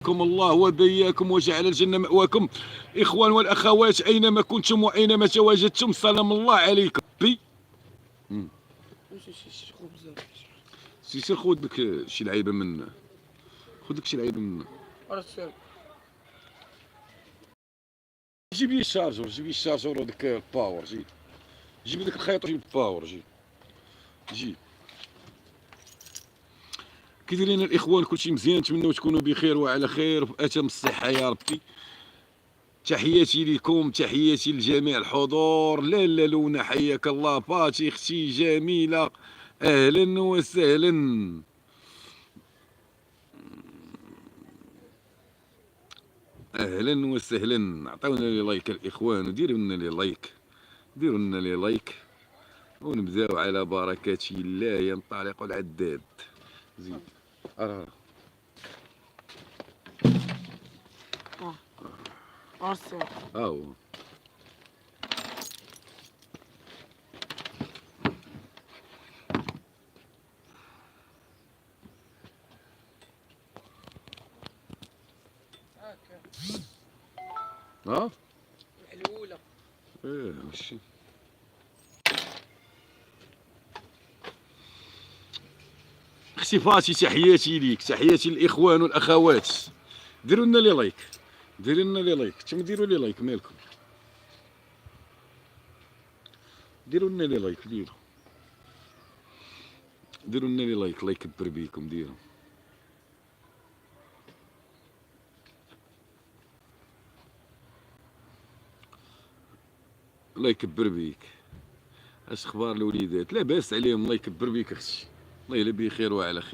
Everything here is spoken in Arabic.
حفظكم الله وبياكم وجعل الجنة مأواكم. إخوان والأخوات أينما كنتم وأينما تواجدتم سلام الله عليكم. سير خذ لك شي لعيبة من خذ لك شي لعيبة من جيب لي الشارجور، جيب لي الشارجور وديك الباور، جيب لي ديك الخيط وجيب الباور، جيب. كي دايرين الاخوان؟ كلشي مزيان، نتمنوا تكونوا بخير وعلى خير وبأتم الصحه يا ربي. تحياتي لكم، تحياتي لجميع الحضور. لاله لونا حياك الله، باتي اختي جميله اهلا وسهلا. اهلا وسهلا. عطيونا لي لايك الاخوان وديروا لنا لي لايك، ديروا لنا لي لايك ونبداو على بركة الله. ينطلق العداد. زيد هاو ها الأولى. ماشي. اختي فاتي تحياتي ليك، تحياتي للاخوان والاخوات. ديروا لنا لي لايك، ديروا لنا لي لايك، نتوما ديروا لي لايك مالكم، ديروا لنا لي لايك، ديروا لنا لي لايك، الله يكبر بيكم. ديروا الله يكبر بيك. اش اخبار الوليدات؟ لاباس عليهم، الله يكبر بيك اختي، الله يلا بخير وعلى خير.